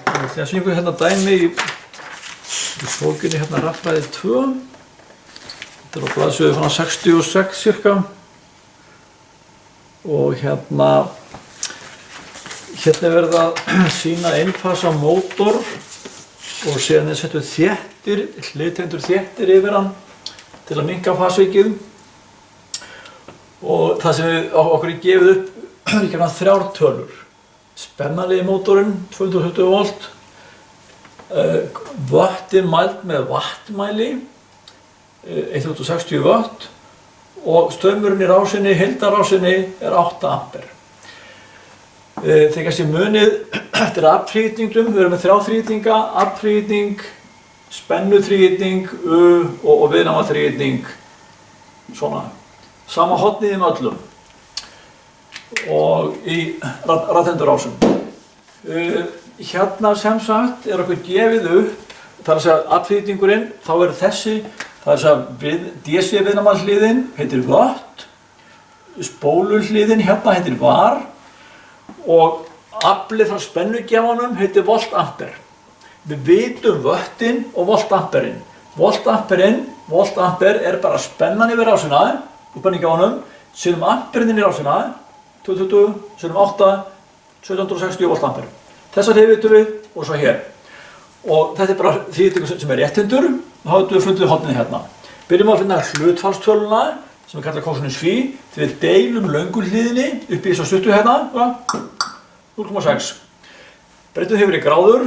ætla að sýna ykkur hérna dæmi í bókinni hérna Raffræði 2. Þetta á blaðsíðu svona 66 cirka. Og hérna er verið að sýna einfasa mótor og síðan settu þéttir, hliðtengdur þéttir yfir hann til að minnka fasvikið. Og það sem okkur er gefið upp er hérna 3 tölur. Spennalegi mótorinn, 220 volt, vöttin mæld með wattmæli, 1060 watt og straumurinn í rásinni, heildarásinni er 8 ampere. Þegar kannski munið eftir afþrýtingnum, við erum með 3 þrýtinga, afþrýting, spennuþrýting, og viðnámaþrýting, svona. Sama hornið í öllum og í rafteindurásum. Hérna sem sagt er okkur gefið upp, það er að segja afþrýtingurinn, þá er þessi, það er að segja DC viðnámahliðin heitir watt, spóluhliðin hérna heitir var og aflið frá spennugjafanum heitir voltampere. Við vitum vöttin og voltamperinn. Voltampere er bara spennan yfir rásina úr spennugjafanum, sinnum amperinn í rásina, 220, sinnum 8, 1760 voltampere. Þessar vitum við og svo hér. Og þetta er bara þrýtingur sem er réttindur, og þá höfum við fundið hornið hérna. Byrjum að finna hlutfallstöluna, sem við kallar kosinus phi, því við deilum lönguhliðinni upp í þessa stuttu hérna, 0,6. Breytum hefur í gráður,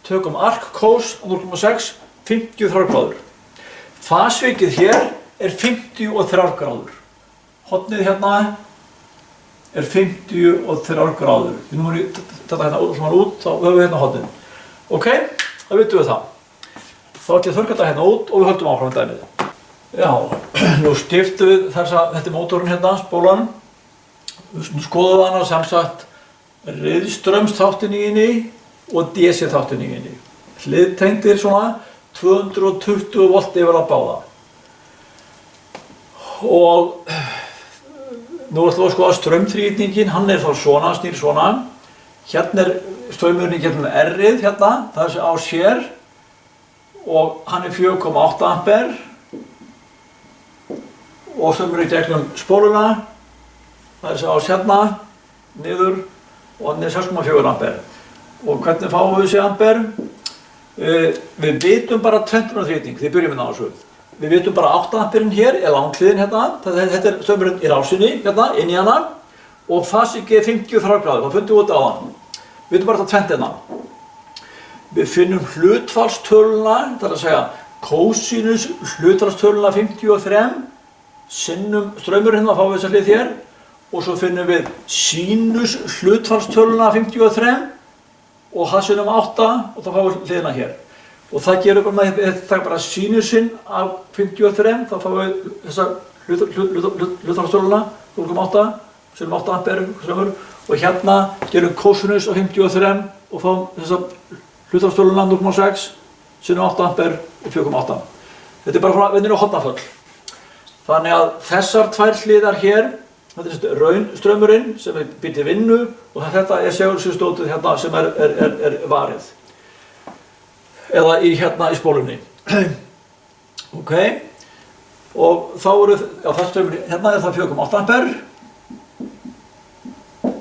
tökum arc-cos á 0,6, 53 gráður. Fasvikið hér er 53 gráður. Hornið hérna er 53 gráður. Við númum þetta hérna út, þá höfum við hérna hornið. Ok, þá vitum við það. Þá ætlum ég að þurrka þetta hérna út og við höldum áfram dæmið. Já, nú stiftum við þetta er mótorinn hérna, spólan. Nú skoðum við hana sem sagt riðströmsþáttinn í henni og DC þáttinn í henni. Hliðtengdir svona 220 volt yfir að báða. Og nú ætlum við að skoða straumþrýtingin, hann er þá svona, snýr svona. Hérna er straumurinn í gegnum R-ið hérna, það er á sér og hann er 4,8 ampere og straumurinn í gegnum spóluna, það er á sérna, niður og hann er 6,4 ampere. Og hvernig fáum við þessi ampere? Við vitum bara 20 þrýting, þið byrjum við á þessu. Við vitum bara 8 amperinn hér, eða langhliðin hérna, þetta er straumurinn í rásinni, hérna, inn í hana og fasvikið er 53 gráður, það fundum við út á hann. Við vitum bara þetta 20 hérna. Við finnum hlutfallstöluna, það er að segja kosinus hlutfallstöluna 53, sinnum straumurinn hérna, fáum við þessa hlið hér og svo finnum við sinus hlutfallstöluna 53 og það sinnum 8 og þá fáum við hliðina hér. Og það gerur bara með þetta bara sinusinn af 53, þá fáum við þessa hlutfallstöluna 0,8, sinnum 8 ampere straumur og hérna gerum kosinus af 53 og fáum þessa hlutfallstöluna 0,6, sinnum 8 ampere og 4,8. Þetta er bara venjulegur hornaföll. Þannig að þessar 2 hliðar hér, þetta er raunstraumurinn sem býr til vinnu og þetta er segulsviðstótið hérna sem er varið. Eða hérna í spólunni. Ok, og þá eru, já það straumurinn, hérna er það 4,8 ampere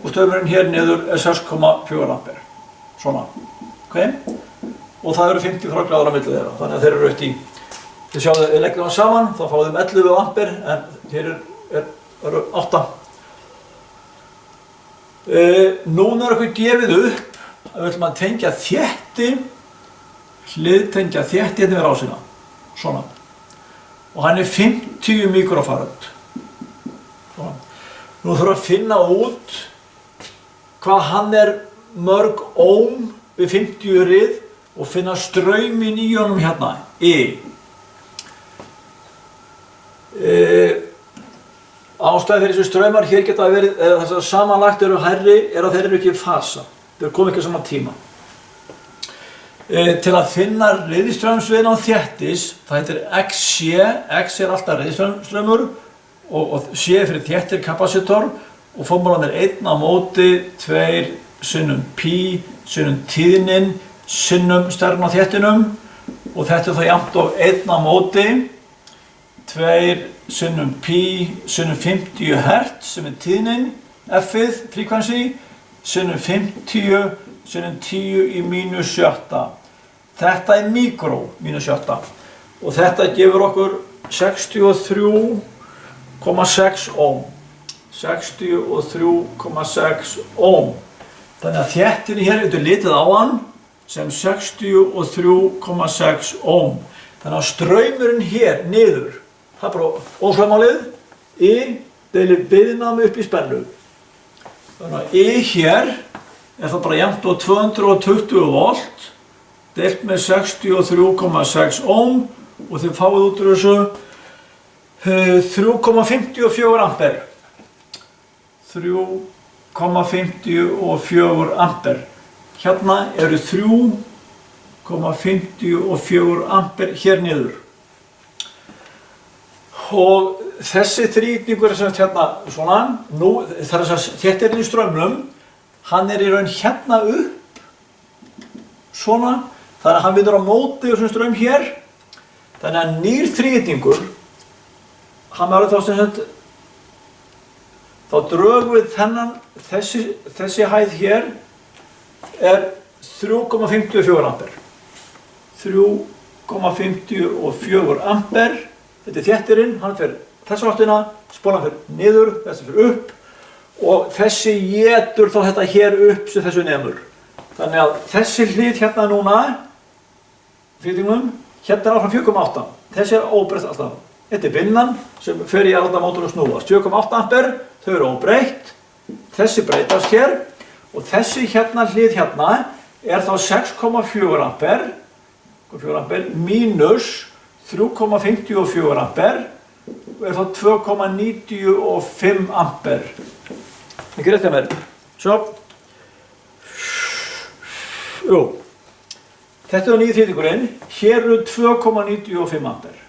og straumurinn hér niður er 6,4 ampere. Svona, ok, og það eru 53 gráður á milli þeirra, þannig að þeir eru aukt í, þið sjáðu að við leggjum það saman, þá fáum við 11 ampere en hér eru 8. Núna er okkur gefið upp að við ætlum að tengja þétti, hliðtengja þétti hérna við rásina, svona. Og hann er 50 mikrofarad. Svona. Nú þurfum við að finna út hvað hann er mörg ohm við 50 rið og finna strauminn í honum hérna, Ástæði fyrir þessu straumar hér geta verið, þess að samanlagt eru hærri, er að þeir eru ekki í fasa. Þeir komu ekki á sama tíma. Til að finna riðstraumsviðin á þéttis, það heitir XC, X er alltaf riðstraumur og C fyrir þéttir kapasitor og formúlan er 1 á móti 2 sinnum pi sinnum tíðnin sinnum stærðin á þéttinum og þetta þá jafnt og 1 á móti 2 sinnum pi sinnum 50 Hz sem tíðnin, F-ið, frequency, sinnum 50 sinnum 10 í -6. Þetta mikró, -6. Og þetta gefur okkur 63,6 ohm. 63,6 ohm. Þannig að þéttinni hér getur litið á hann sem 63,6 ohm. Þannig að straumurinn hér niður, það bara ósvæmálið, I deilir viðnámi upp í spennu. Þannig að I hér það bara jafnt og 220 volt deilt með 63,6 ohm og þið fáið út úr þessu 3,54 ampere. 3,54 ampere. Hérna eru 3,54 ampere hér niður. Og þessi þrýtningur sem hérna svona, nú þar þess að þetta í straumnum, hann í raun hérna upp, svona, þannig að hann vinnur á móti og svona straum hér. Þannig að nýr þrýtningur, hann verður þá sem sagt, þá drögum við þennan, þessi hæð hér 3,54 ampere. 3,54 ampere, þetta þéttirinn, hann fer þessa áttina, spólan fer niður, þessi fer upp og þessi étur þá þetta hér upp sem þessu nemur. Þannig að þessi hlið hérna núna, þrýtingnum, hérna áfram 4,8. Þessi óbreytt alltaf. Þetta vinnan sem fer í alla mótor og snúast. 4,8 ampere, þau eru óbreytt. Þessi breytast hér og þessi hérna hlið hérna þá 6,4 ampere, mínus 3,54 ampere og þá 2,95 ampere. Ekki rétt að mér. Svo. Jú. Þetta nýji þrýtingurinn. Hér eru 2,95 ampere.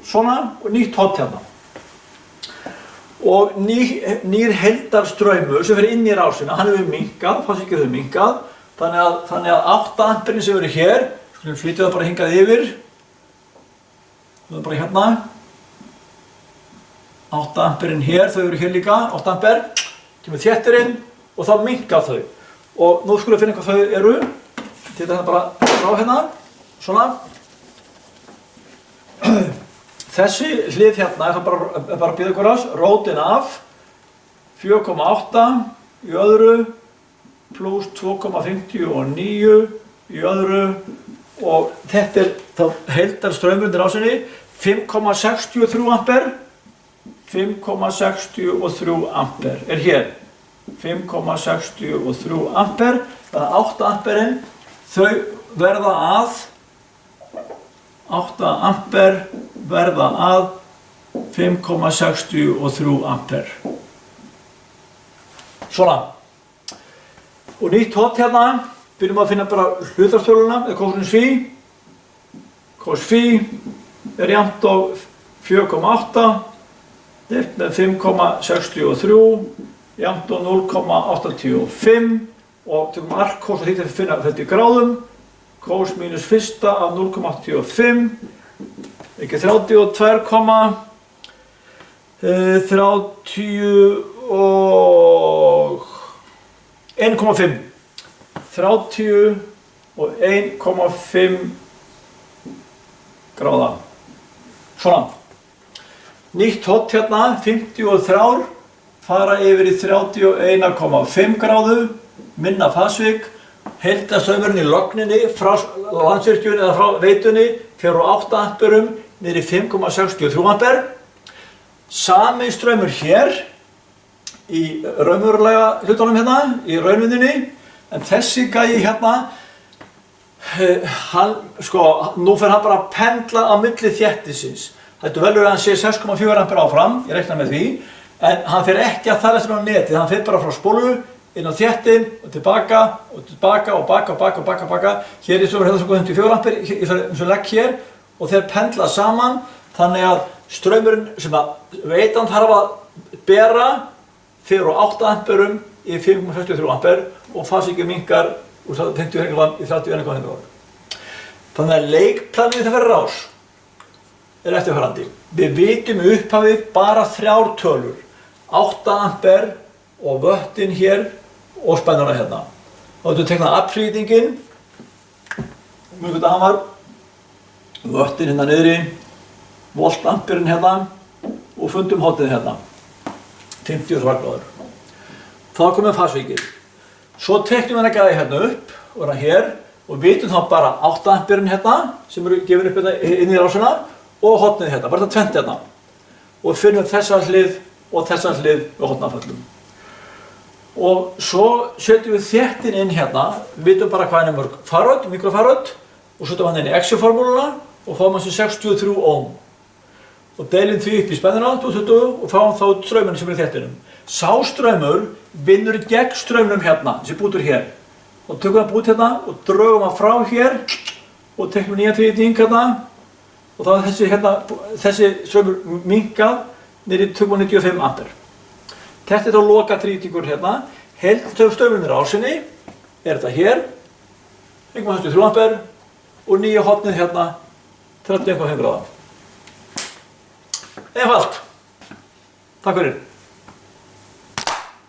Svona og nýtt hot hérna. Og nýr heildarstraumur sem fer inn í rásina, hann hefur minnkað, fannst hefur minnkað. Þannig að 8 amperin sem eru hér, skulum flytja það bara hingað yfir. Það bara hérna. 8 amperin hér, þau eru hér líka, 8 amper. Kemur þéttirinn og þá minnka þau. Og nú skulum við finna hvað þau eru. Þetta hérna bara frá hérna, svona. Þessi hlið hérna það bara að býða ykkur ás, rótin af 4,8 í öðru pluss 2,59 í öðru og þetta þá heildarstraumur undir ásinni 5,63 ampere. 5,63 ampere hér. 5,63 ampere, þannig að 8 amperin þau verða að 8 ampere verða að 5,63 ampere. Svona. Og nýtt hot hérna, byrjum að finna bara hlutartöluna, kosinus phi. Cos phi jafnt á 4,8 deilt með 5,63 jafnt á 0,85 og tökum arc cos og þýtt að finna þetta í gráðum. Cos mínus fyrsta af 0,85 ekki 32,30 og 1,5 31,5 gráða. Svona. Nýtt hot hérna, 53 fara yfir í 31,5 gráðu, minna fasvik. Heildarstraumurinn í logninni frá Landsvirkjun eða frá veitunni fer úr 8 amperum niður í 5,63 ampere. Sami straumur hér í raunverulega hlutunum hérna, í raunvinninni, en þessi gæi hérna, nú fer hann bara að pendla á milli þéttisins. Þetta velur að hann sé 6,4 ampere áfram, ég reikna með því, en hann fer ekki að þar eftir á netið, hann fer bara frá spólu inn á þéttin og tilbaka og tilbaka og baka. Hér er svo 154 ampere, ég þarf eins og legg hér og þeir pendla saman þannig að straumurinn sem að veitan þarf að bera fer úr 8 amperum í 5,63 ampere og fasíkið minnkar úr 50 gráðum í 31,5 gráður. Þannig að leikplanið þetta fyrir rás er eftirfarandi. Við vitum í upphafi bara 3 tölur, 8 ampere og vöttin hér og spennuna hérna. Þá getum við teiknað aflýtingin, mjög gott að hann var, vöttin hérna niðri, voltamperinn hérna og fundum hotnið hérna, 50 gráður. Þá komum fasvíkir. Svo teiknum við gæði hérna upp og hérna hér og vitum þá bara 8 amperinn hérna sem eru gefin upp hérna inn í rásuna og hotnið hérna, bara þetta tvennt hérna. Og finnum þessa hlið og þessa hlið með hotnaföllum. Og svo setjum við þéttin inn hérna, vitum bara hvað er mörg faröld, mikrofaröld og setjum hann inn í EXIF-formúluna og fáum hans 63 ohm. Og deilum því upp í spennuna 220 og fáum þá strauminn sem er í þéttinum. Sá straumur vinnur gegn straumnum hérna, þessi bútur hér. Og tökum hann bút hérna og draugum hann frá hér og teiknum nýja þríting hérna og þá er þessi straumur minnkað niður í 295 ampere. Þetta er þá loka þrítingur hérna. Heildartöfum straumurinn í rásinni er þetta hér, 1,63 ampere og nýja hotnið hérna, 31,5 gráða. Einfalt. Takk fyrir.